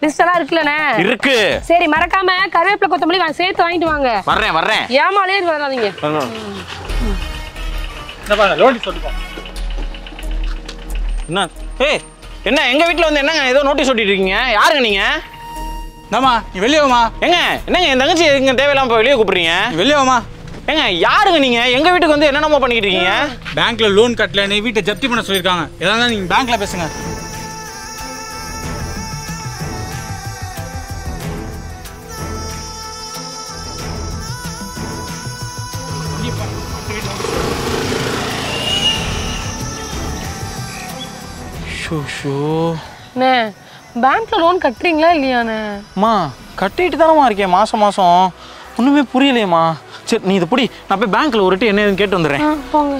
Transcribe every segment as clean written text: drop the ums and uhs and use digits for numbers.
List எல்லாம் இருக்குலண்ணே இருக்கு. சரி மறக்காம கருவேப்பிலை கொத்தமல்லி சேர்த்து வாங்கிட்டு வாங்க. வர்றேன். ஏமாலே வராதீங்க. என்ன ஏய் என்ன எங்க வீட்ல வந்து என்னங்க ஏதோ நோட்டீஸ் ஒட்டிட்டு இருக்கீங்க? யாருங்க நீங்க? இந்தாம்மா நீ வெளியே வாமா. என்னங்க என் தங்கச்சி எங்க தேவையில்லாம போய் வெளியே கூப்பிடுறீங்க? வெளியே வாமா. யாருங்க நீங்க? எங்க வீட்டுக்கு வந்து என்னென்னமோ பண்ணிட்டு இருக்கீங்க? பேங்க்ல லோன் கட்டலன்னு வீட்டை ஜப்தி பண்ண சொல்லியிருக்காங்க. ஏதாவது நீங்க பேங்க்ல பேசுங்க. அண்ணே பேங்க்ல லோன் கட்டுறீங்களா இல்லையாண்ணே? அம்மா கட்டிட்டு தானம்மா இருக்கேன் மாசம் ஒண்ணுமே புரியலையேம்மா. சரி நீ இதை புடி, நான் போய் பேங்க்ல ஒரு என்ன ஏதுன்னு கேட்டு வந்துடுறேன். போங்க.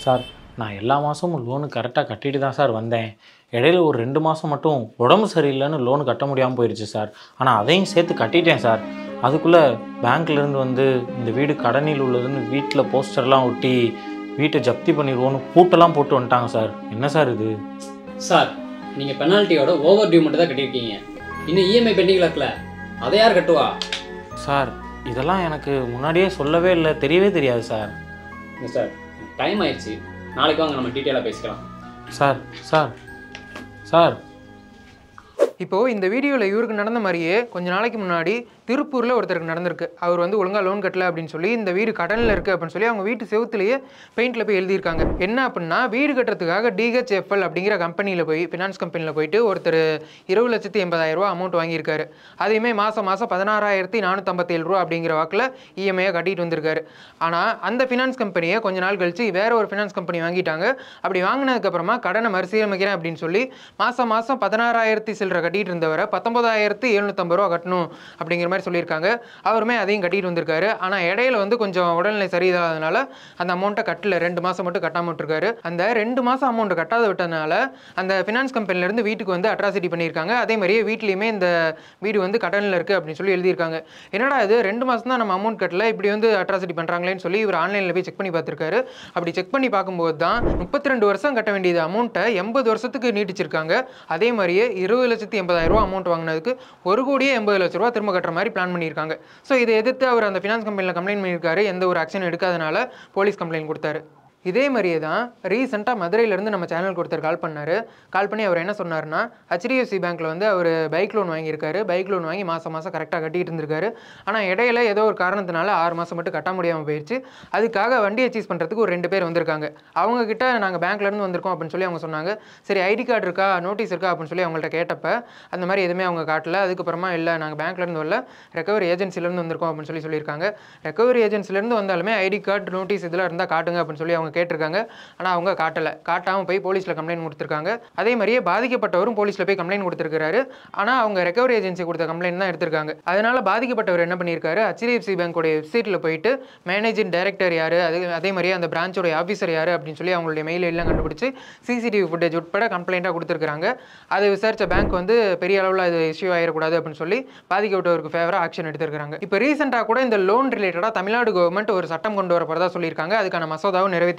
சார் நான் எல்லா மாதமும் லோனு கரெக்டாக கட்டிட்டு தான் சார் வந்தேன். இடையில ஒரு 2 மாதம் மட்டும் உடம்பு சரியில்லைன்னு லோனு கட்ட முடியாமல் போயிடுச்சு சார். ஆனால் அதையும் சேர்த்து கட்டிட்டேன் சார். அதுக்குள்ளே பேங்க்லேருந்து வந்து இந்த வீடு கடனில் உள்ளதுன்னு வீட்டில் போஸ்டர்லாம் ஒட்டி வீட்டை ஜப்தி பண்ணிடுவோன்னு பூட்டெல்லாம் போட்டு வந்துட்டாங்க சார். என்ன சார் இது? சார் நீங்கள் பெனால்ட்டியோட ஓவர் டியூ மட்டும் தான் கட்டியிருக்கீங்க. இன்னும் இஎம்ஐ பெண்டிங்கில் இருக்கல, அதை யார் கட்டுவா? சார் இதெல்லாம் எனக்கு முன்னாடியே சொல்லவே இல்லை, தெரியவே தெரியாது சார். சார் டைம் ஆயிடுச்சு, நாளைக்கு வாங்க நம்ம டீட்டெயிலாக பேசிக்கலாம். சார் சார் சார் இப்போது இந்த வீடியோவில் இவருக்கு நடந்த மாதிரியே கொஞ்ச நாளைக்கு முன்னாடி திருப்பூரில் ஒருத்தருக்கு நடந்திருக்கு. அவர் வந்து ஒழுங்காக லோன் கட்டலை அப்படின்னு சொல்லி இந்த வீடு கடனில் இருக்குது அப்படின்னு சொல்லி அவங்க வீட்டு செவுத்துலேயே பெயிண்டில் போய் எழுதியிருக்காங்க. என்ன அப்படின்னா வீடு கட்டுறதுக்காக DHFL அப்படிங்கிற கம்பெனியில் போய் ஃபினான்ஸ் கம்பெனியில் போயிட்டு ஒருத்தர் 20,80,000 ரூபா அமௌண்ட் வாங்கியிருக்காரு. அதையுமே மாதம் 16,457 ரூபா அப்படிங்கிற வாக்கில் இஎம்ஐயை கட்டிட்டு வந்திருக்காரு. ஆனால் அந்த ஃபினான்ஸ் கம்பெனியை கொஞ்ச நாள் கழிச்சு வேற ஒரு ஃபினான்ஸ் கம்பெனி வாங்கிட்டாங்க. அப்படி வாங்கினதுக்கப்புறமா கடனை மறுசீரமைக்கிறேன் அப்படின்னு சொல்லி மாதம் 16,000 சில்லரை கட்டிட்டு இருந்தவரை 19,750 ரூபா கட்டணும் அப்படிங்கிற மாதிரி சொல்லியிருக்காங்க. அவருமே அதையும் கட்டிட்டு வந்திருக்காரு. ஆனால் இடையில வந்து கொஞ்சம் உடல்நிலை சரியில்லாதனால அந்த அமௌண்ட்டை கட்டல, 2 மாதம் மட்டும் கட்டாமல் விட்டுருக்காரு. அந்த 2 மாதம் அமௌண்ட் கட்டாத விட்டதுனால அந்த ஃபினான்ஸ் கம்பெனிலேருந்து வீட்டுக்கு வந்து அட்ராசிட்டி பண்ணியிருக்காங்க. அதே மாதிரியே வீட்லேயுமே இந்த வீடு வந்து கடனில் இருக்குது அப்படின்னு சொல்லி எழுதியிருக்காங்க. என்னடா இது 2 மாதம் தான் நம்ம அமௌண்ட் கட்டல, இப்படி வந்து அட்ராசிட்டி பண்ணுறாங்களேன்னு சொல்லி இவர் ஆன்லைனில் போய் செக் பண்ணி பார்த்துருக்காரு. அப்படி செக் பண்ணி பார்க்கும்போது தான் 32 வருஷம் கட்ட வேண்டியது அமௌண்ட்டை 80 வருஷத்துக்கு நீட்டிச்சிருக்காங்க. அதே மாதிரியே 20,80,000 ரூபா அமௌண்ட் வாங்கினதுக்கு 1,80,00,000 ரூபா திரும்ப கட்டுற மாதிரி பிளான் பண்ணியிருக்காங்க. ஸோ இதை எதிர்த்து அவர் அந்த ஃபினான்ஸ் கம்பெனியில் கம்ப்ளைண்ட் பண்ணியிருக்காரு. எந்த ஒரு ஆக்ஷன் எடுக்காதனால போலீஸ் கம்ப்ளைண்ட் கொடுத்தாரு. இதே மாதிரியே தான் ரீசெண்டாக மதுரையிலேருந்து நம்ம சேனலுக்கு ஒருத்தர் கால் பண்ணார். கால் பண்ணி அவர் என்ன சொன்னார்னா, HDFC பேங்க்கில் வந்து அவர் பைக் லோன் வாங்கியிருக்காரு. பைக் லோன் வாங்கி மாதம் கரெக்டாக கட்டிகிட்டு இருந்திருக்காரு. ஆனால் இடையில ஏதோ ஒரு காரணத்தினால 6 மாதம் மட்டும் கட்ட முடியாமல் போயிடுச்சு. அதுக்காக வண்டியை சீஸ் பண்ணுறதுக்கு ஒரு 2 பேர் வந்திருக்காங்க. அவங்கக்கிட்ட நாங்கள் பேங்க்லேருந்து வந்திருக்கோம் அப்படின்னு சொல்லி அவங்க சொன்னாங்க. சரி ஐடி கார்டு இருக்கா, நோட்டீஸ் இருக்கா அப்படின்னு சொல்லி அவங்கள்ட்ட கேட்டப்ப அந்த மாதிரி எதுவுமே அவங்க காட்டல. அதுக்கப்புறமா இல்லை நாங்கள் பேங்க்லேருந்து வரல, ரெக்கவரி ஏஜென்சிலேருந்து வந்திருக்கோம் அப்படின்னு சொல்லியிருக்காங்க. ரெக்கவரி ஏஜென்சிலேருந்து வந்தாலுமே ஐடி கார்டு நோட்டீஸ் இதெல்லாம் இருந்தால் காட்டுங்க அப்படின்னு சொல்லி அவங்க கேட்டிருக்காங்க. ஆனால் அவங்க காட்டாமல் போய் போலீஸில் கம்ப்ளைண்ட் கொடுத்துருக்காங்க. அதே மாதிரியே பாதிக்கப்பட்டவரும் போலீஸில் போய் கம்ப்ளைண்ட் கொடுத்துருக்காரு. ஆனால் அவங்க ரெக்கவரி ஏஜென்சி கொடுத்த கம்ப்ளைண்ட் தான் எடுத்திருக்காங்க. அதனால பாதிக்கப்பட்டவர் என்ன பண்ணியிருக்காரு, HDFC பேங்கோடைய வெப்சைட்டில் போயிட்டு மேனேஜிங் டைரக்டர் யார், அதே மாதிரியே அந்த பிரான்ச்சோட ஆஃபீஸர் யார் அப்படின்னு சொல்லி அவங்களுடைய மெயில் எல்லாம் கண்டுபிடிச்சி CCTV ஃபுட்டேஜ் உட்பட கம்ப்ளைண்ட்டாக கொடுத்துருக்காங்க. அதை விசாரித்த பேங்க் வந்து பெரிய அளவில் இது இஷ்யூ ஆகிடக்கூடாது அப்படின்னு சொல்லி பாதிக்கப்பட்டவருக்கு ஃபேவராக ஆக்ஷன் எடுத்திருக்காங்க. இப்போ ரீசெண்டாக கூட இந்த லோன் ரிலேட்டடாக தமிழ்நாடு கவர்மெண்ட் ஒரு சட்டம் கொண்டு வர போகிறதா சொல்லியிருக்காங்க. அதுக்கான மசோதாவும் நிறைவேற்றிருக்காங்க.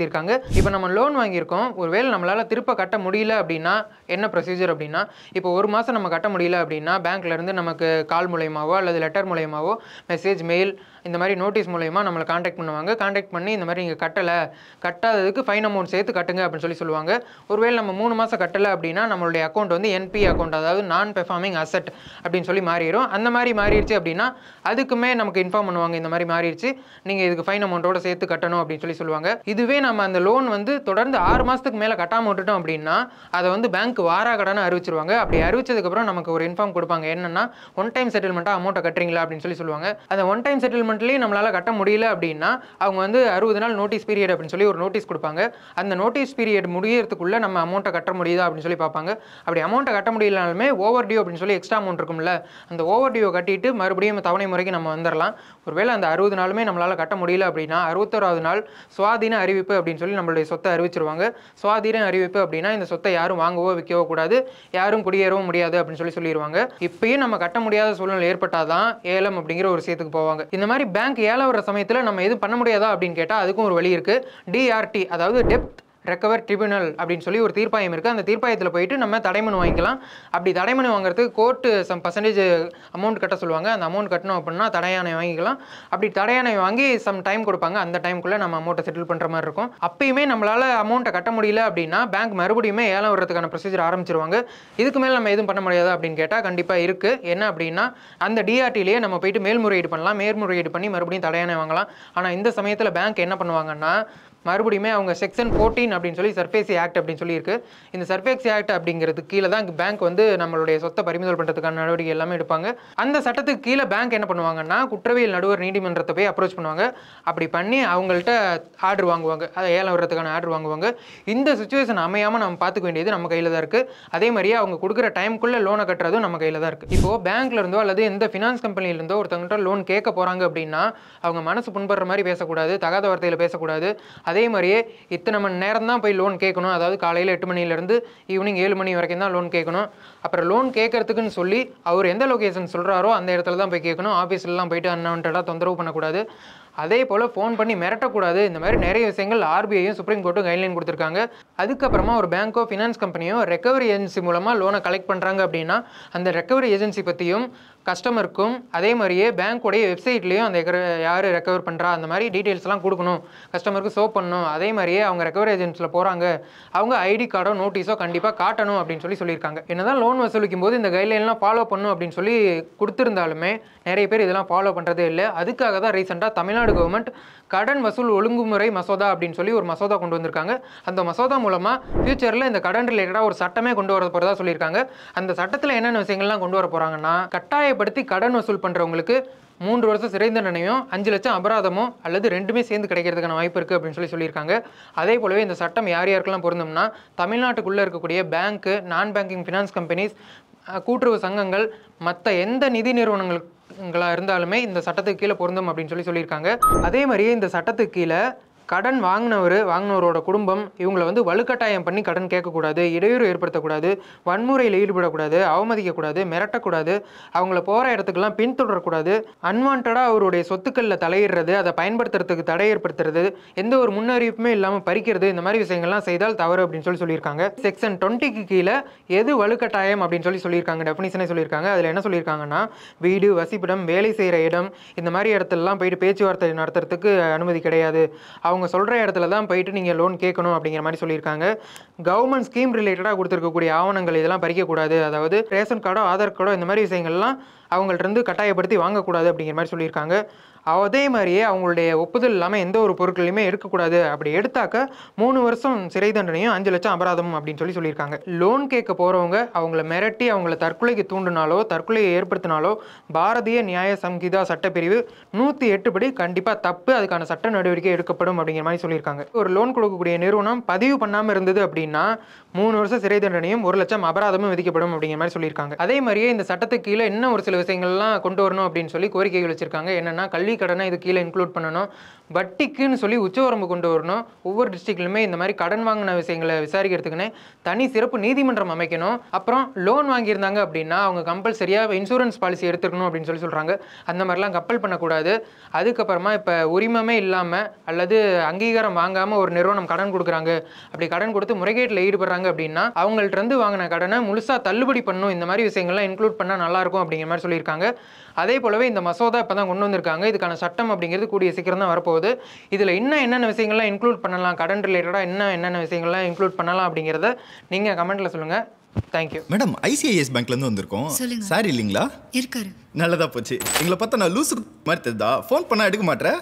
இப்போ நம்ம லோன் வாங்கியிருக்கோம், ஒருவேளை நம்மளால் திருப்ப கட்ட முடியல அப்படின்னா என்ன ப்ரொசீஜர் அப்படின்னா, இப்போ 1 மாதம் நம்ம கட்ட முடியல அப்படின்னா பேங்க்லேருந்து நமக்கு கால் மூலயமாவோ அல்லது லெட்டர் மூலயமாவோ மெசேஜ் மெயில் இந்த மாதிரி நோட்டீஸ் மூலயமா நம்மளை காண்டாக்ட் பண்ணுவாங்க. காண்டாக்ட் பண்ணி இந்த மாதிரி நீங்கள் கட்டாததுக்கு ஃபைன் அமௌண்ட் சேர்த்து கட்டுங்க அப்படின்னு சொல்லுவாங்க. ஒருவேளை நம்ம 3 மாதம் கட்டலை அப்படின்னா நம்மளுடைய அக்கௌண்ட் வந்து NP அக்கௌண்ட், அதாவது நான் பெர்ஃபார்மிங் அசெட் அப்படின்னு சொல்லி மாறிடும். அந்த மாதிரி மாறிடுச்சு அப்படின்னா அதுக்குமே நமக்கு இன்ஃபார்ம் பண்ணுவாங்க, இந்த மாதிரி மாறிடுச்சு, நீங்கள் இதுக்கு ஃபைன் அமௌண்ட்டோட சேர்த்து கட்டணும் அப்படின்னு சொல்லுவாங்க. இதுவே நம்ம அந்த லோன் வந்து தொடர்ந்து 6 மாதத்துக்கு மேலே கட்டாமல் விட்டுட்டோம் அப்படின்னா அதை வந்து பேங்க் வாரா கடனை அறிவிச்சிருவாங்க. அப்படி அறிவிச்சதுக்கப்புறம் நமக்கு ஒரு இன்ஃபார்ம் கொடுப்பாங்க, என்னன்னா ஒன் டைம் செட்டில்மெண்ட்டாக அமௌண்ட்டை கட்டுறீங்களா அப்படின்னு சொல்லுவாங்க. அந்த ஒன் டைம் செட்டில்மெண்ட்லேயும் நம்மளால் கட்ட முடியல அப்படின்னா அவங்க வந்து 60 நாள் நோட்டீஸ் பீரியட் அப்படின்னு சொல்லி ஒரு நோட்டீஸ் கொடுப்பாங்க. அந்த நோட்டீஸ் பீரியட் முடியறதுக்குள்ளே நம்ம அமௌண்ட்டை கட்ட முடியுதா அப்படின்னு சொல்லி பார்ப்பாங்க. அப்படி அமௌண்ட்டை கட்ட முடியலனாலுமே ஓவர் டியூ அப்படின்னு சொல்லி எக்ஸ்ட்ரா அமௌண்ட் இருக்கும்ல, அந்த ஓவர் டியூ கட்டிட்டு மறுபடியும் தவணை முறைக்கு நம்ம வந்துடலாம். ஒருவேளை அந்த 60 நாளுமே நம்மளால் கட்ட முடியல அப்படின்னா 61வது நாள் சுவாதீன அறிவிப்பு அப்படின்னு சொல்லி நம்மளுடைய சொத்தை அறிவிச்சிருவாங்க. சுவாதீன அறிவிப்பு அப்படின்னா இந்த சொத்தை யாரும் வாங்கவோ விற்கவோ கூடாது, யாரும் குடியேறவும் முடியாது அப்படின்னு சொல்லிடுவாங்க. இப்பயும் நம்ம கட்ட முடியாத சூழ்நிலை ஏற்பட்டாதான் ஏலம் அப்படிங்கிற ஒரு விஷயத்துக்கு போவாங்க. இந்த மாதிரி பேங்க் ஏலம் வர சமயத்தில் நம்ம எதுவும் பண்ண முடியாதா அப்படின்னு கேட்டால் அதுக்கும் ஒரு வழி இருக்குது. டிஆர்டி, அதாவது டெப்த் ரெக்கவர் ட்ரிபியூனல் அப்படின்னு சொல்லி ஒரு தீர்ப்பாயம் இருக்குது. அந்த தீர்ப்பாயத்தில் போயிட்டு நம்ம தடைமனு வாங்கிக்கலாம். அப்படி தடைமனு வாங்குறதுக்கு கோர்ட்டு சம் பர்சன்டேஜ் அமௌண்ட் கட்ட சொல்லுவாங்க. அந்த அமௌண்ட் கட்டணும் அப்படின்னா தடையானை வாங்கிக்கலாம். அப்படி தடையானை வாங்கி சம் டைம் கொடுப்பாங்க. அந்த டைமுக்குள்ளே நம்ம அமௌண்ட்டை செட்டில் பண்ணுற மாதிரி இருக்கும். அப்பயுமே நம்மளால் அமௌண்ட்டை கட்ட முடியல அப்படின்னா பேங்க் மறுபடியுமே ஏலம் வர்றதுக்கான ப்ரொசீஜர் ஆரம்பிச்சிருவாங்க. இதுக்கு மேலே நம்ம எதுவும் பண்ண முடியாதா அப்படின்னு கேட்டால் கண்டிப்பாக இருக்குது. என்ன அப்படின்னா அந்த டிஆர்டிலேயே நம்ம போயிட்டு மேல்முறையீடு பண்ணலாம். மேல்முறையீடு பண்ணி மறுபடியும் தடையானை வாங்கலாம். ஆனால் இந்த சமயத்தில் பேங்க் என்ன பண்ணுவாங்கன்னா மறுபடியுமே அவங்க செக்ஷன் 14 அப்படின்னு சொல்லி சர்ஃபேசி ஆக்ட் அப்படின்னு சொல்லி இருக்குது. இந்த சர்ஃபேசி ஆக்ட் அப்படிங்கிறது கீழே தான் பேங்க் வந்து நம்மளுடைய சொத்தை பறிமுதல் பண்ணுறதுக்கான நடவடிக்கை எல்லாமே எடுப்பாங்க. அந்த சட்டத்துக்கு கீழே பேங்க் என்ன பண்ணுவாங்கன்னா குற்றவியல் நடுவர் நீதிமன்றத்தை போய் அப்ரோச் பண்ணுவாங்க. அப்படி பண்ணி அவங்கள்ட்ட ஆர்டர் வாங்குவாங்க, அதை ஏலம் வர்றதுக்கான ஆர்டர் வாங்குவாங்க. இந்த சுச்சுவேஷன் அமையாமல் நம்ம பார்த்துக்க வேண்டியது நம்ம கையில் தான் இருக்குது. அதே மாதிரியே அவங்க கொடுக்குற டைமுக்குள்ளே லோனை கட்டுறதும் நம்ம கையில் தான் இருக்குது. இப்போது பேங்க்ல இருந்தோ அல்லது எந்த ஃபினான்ஸ் கம்பெனிலேருந்தோ ஒருத்தவங்கள்ட்ட லோன் கேட்க போகிறாங்க அப்படின்னா அவங்க மனசு புண்படுற மாதிரி பேசக்கூடாது, தகாத வார்த்தையில் பேசக்கூடாது. அதே மாதிரியே இத்தனை மணி நேரம் தான் போய் லோன் கேட்கணும், அதாவது காலையில் 8 மணிலேருந்து ஈவினிங் 7 மணி வரைக்கும் தான் லோன் கேட்கணும். அப்புறம் லோன் கேட்கறதுக்குன்னு சொல்லி அவர் எந்த லொக்கேஷன் சொல்கிறாரோ அந்த இடத்துல தான் போய் கேட்கணும். ஆஃபீஸ்லாம் போயிட்டு அன்வான்டாக தொந்தரவு பண்ணக்கூடாது. அதே போல் ஃபோன் பண்ணி மிரட்டக்கூடாது. இந்த மாதிரி நிறைய விஷயங்கள் ஆர்பிஐயும் சுப்ரீம் கோர்ட்டும் கைட்லைன் கொடுத்துருக்காங்க. அதுக்கப்புறமா ஒரு பேங்க்கோ ஃபினான்ஸ் கம்பெனியோ ரெக்கவரி ஏஜென்சி மூலமாக லோனை கலெக்ட் பண்ணுறாங்க அப்படின்னா அந்த ரெக்கவரி ஏஜென்சி பற்றியும் கஸ்டமருக்கும் அதே மாதிரியே பேங்க்கோடைய வெப்சைட்லேயும் அந்த யார் ரெக்கவர் பண்ணுறா அந்த மாதிரி டீட்டெயில்ஸ்லாம் கொடுக்கணும், கஸ்டமருக்கு ஷோ பண்ணணும். அதே மாதிரியே அவங்க ரெக்கவரி ஏஜென்சியில் போகிறாங்க அவங்க ஐடி கார்டோ நோட்டீஸோ கண்டிப்பாக காட்டணும் அப்படின்னு சொல்லியிருக்காங்க. என்னதான் லோன் வசூலிக்கும் போது இந்த கைட்லைன்லாம் ஃபாலோ பண்ணணும் அப்படின்னு சொல்லி கொடுத்துருந்தாலுமே நிறைய பேர் இதெல்லாம் ஃபாலோ பண்ணுறதே இல்லை. அதுக்காக தான் ரீசெண்டாக தமிழ்நாடு கவர்மெண்ட் கடன் வசூல் ஒழுங்குமுறை மசோதா அப்படின்னு சொல்லி ஒரு மசோதா கொண்டு வந்திருக்காங்க. அந்த மசோதா மூலமாக ஃபியூச்சரில் இந்த கடன் ரிலேட்டடாக ஒரு சட்டமே கொண்டு வர போகிறதா சொல்லியிருக்காங்க. அந்த சட்டத்தில் என்னென்ன விஷயங்கள்லாம் கொண்டு வர போகிறாங்கன்னா கட்டாயப்படுத்தி கடன் வசூல் பண்ணுறவங்களுக்கு 3 வருஷம் சிறை தண்டனையும் 5 லட்சம் அபராதமோ அல்லது ரெண்டுமே சேர்ந்து கிடைக்கிறதுக்கான வாய்ப்பு இருக்குது அப்படின்னு சொல்லியிருக்காங்க. அதே போலவே இந்த சட்டம் யார் யாருக்கெல்லாம் பொருந்தும்னா தமிழ்நாட்டுக்குள்ளே இருக்கக்கூடிய பேங்க்கு, நான் பேங்கிங் ஃபினான்ஸ் கம்பெனிஸ், கூட்டுறவு சங்கங்கள், மற்ற எந்த நிதி நிறுவனங்களாக இருந்தாலுமே இந்த சட்டத்துக்கு கீழே பொருந்தும் அப்படின்னு சொல்லியிருக்காங்க. அதே மாதிரியே இந்த சட்டத்துக்கு கீழே கடன் வாங்கினவரோட குடும்பம் இவங்களை வந்து வலுக்கட்டாயம் பண்ணி கடன் கேட்கக்கூடாது, இடையூறு ஏற்படுத்தக்கூடாது, வன்முறையில் ஈடுபடக்கூடாது, அவமதிக்கக்கூடாது, மிரட்டக்கூடாது, அவங்கள போகிற இடத்துக்கெல்லாம் பின்தொடரக்கூடாது, அன்வான்டாக அவருடைய சொத்துக்களில் தலையிடுறது, அதை பயன்படுத்துறதுக்கு தடை ஏற்படுத்துறது, எந்த ஒரு முன்னறிவிப்புமே இல்லாமல் பறிக்கிறது, இந்த மாதிரி விஷயங்கள்லாம் செய்தால் தவறு அப்படின்னு சொல்லியிருக்காங்க. செக்ஷன் 20க்கு கீழே எது வலுக்கட்டாயம் அப்படின்னு சொல்லியிருக்காங்க, டெஃபினிஷனே சொல்லியிருக்காங்க. அதில் என்ன சொல்லியிருக்காங்கன்னா வீடு, வசிப்பிடம், வேலை செய்கிற இடம், இந்த மாதிரி இடத்துலலாம் போயிட்டு பேச்சுவார்த்தை நடத்துறதுக்கு அனுமதி கிடையாது. அவங்க சொல்கிற இடத்துல தான் போயிட்டு நீங்கள் லோன் கேட்கணும் அப்படிங்கிற மாதிரி சொல்லியிருக்காங்க. கவர்மெண்ட் ஸ்கீம் ரிலேட்டடாக கொடுத்துருக்கக்கூடிய ஆவணங்கள் இதெல்லாம் பறிக்கக்கூடாது. அதாவது ரேஷன் கார்டோ ஆதார் கார்டோ இந்த மாதிரி விஷயங்கள்லாம் அவங்கள்ட்ட கட்டாயப்படுத்தி வாங்கக்கூடாது அப்படிங்கிற மாதிரி சொல்லியிருக்காங்க. அதே மாதிரியே அவங்களுடைய ஒப்புதல் இல்லாமல் எந்த ஒரு பொருட்களையுமே எடுக்கக்கூடாது. அப்படி எடுத்தாக்க 3 வருஷம் சிறை தண்டனையும் 5 லட்சம் அபராதமும் அப்படின்னு சொல்லியிருக்காங்க. லோன் கேட்க போகிறவங்க அவங்கள மிரட்டி அவங்கள தற்கொலைக்கு தூண்டினாலோ தற்கொலையை ஏற்படுத்தினாலோ பாரதிய நியாய சம்ஹிதா சட்டப்பிரிவு 108 படி கண்டிப்பாக தப்பு, அதுக்கான சட்ட நடவடிக்கை எடுக்கப்படும் அப்படிங்கிற மாதிரி சொல்லியிருக்காங்க. ஒரு லோன் கொடுக்கக்கூடிய நிறுவனம் பதிவு பண்ணாமல் இருந்தது அப்படின்னா 3 வருஷம் சிறை தண்டனையும் 1 லட்சம் அபராதமும் விதிக்கப்படும் அப்படிங்கிற மாதிரி சொல்லியிருக்காங்க. அதே மாதிரியே இந்த சட்டத்துக்கு கீழே இன்னும் ஒரு சில விஷயங்கள்லாம் கொண்டு வரணும் அப்படின்னு சொல்லி கோரிக்கைகள் வச்சிருக்காங்க. என்னென்னா கல்வி கடனை இது கீழே இன்க்ளூட் பண்ணணும், வட்டிக்குன்னு சொல்லி உச்சவரம்பு கொண்டு வரணும், ஒவ்வொரு டிஸ்ட்ரிக்ட்லையுமே இந்த மாதிரி கடன் வாங்கின விஷயங்களை விசாரிக்கிறதுக்குன்னு தனி சிறப்பு நீதிமன்றம் அமைக்கணும், அப்புறம் லோன் வாங்கியிருந்தாங்க அப்படின்னா அவங்க கம்பல்சரியாக இன்சூரன்ஸ் பாலிசி எடுத்துக்கணும் அப்படின்னு சொல்கிறாங்க. அந்த மாதிரிலாம் கப்பல் பண்ணக்கூடாது. அதுக்கப்புறமா இப்போ உரிமமே இல்லாமல் அல்லது அங்கீகாரம் வாங்காமல் ஒரு நிறுவனம் கடன் கொடுக்குறாங்க, அப்படி கடன் கொடுத்து முறைகேட்டில் ஈடுபடுறாங்க அப்படின்னா அவங்கள்ட்ட வாங்கின கடனை முழுசாக தள்ளுபடி பண்ணணும். இந்த மாதிரி விஷயங்கள்லாம் இன்க்ளூட் பண்ணால் நல்லாயிருக்கும் அப்படிங்கிற மாதிரி சொல்லியிருக்காங்க. அதே போலவே இந்த மசோதா இப்போ தான் கொண்டு வந்திருக்காங்க. இதுக்கான சட்டம் அப்படிங்கிறது கூடிய சீக்கிரம் தான் வரப்போகுது. இதில் இன்னும் என்னென்ன விஷயங்கள்லாம் இன்க்ளூட் பண்ணலாம், கடன் ரிலேட்டடாக என்னென்ன விஷயங்கள்லாம் இன்க்ளூட் பண்ணலாம் அப்படிங்கிறத நீங்கள் கமெண்ட்டில் சொல்லுங்கள். Thank you madam. ஐசிஐஎஸ் பேங்க்லேருந்து வந்திருக்கோம். சார் இல்லைங்களா? இருக்காரு. நல்லதா போச்சு. எங்களை பார்த்தா நான் லூசு மாதிரி தெரியுதா? ஃபோன் பண்ணால் எடுக்க மாட்டேன்.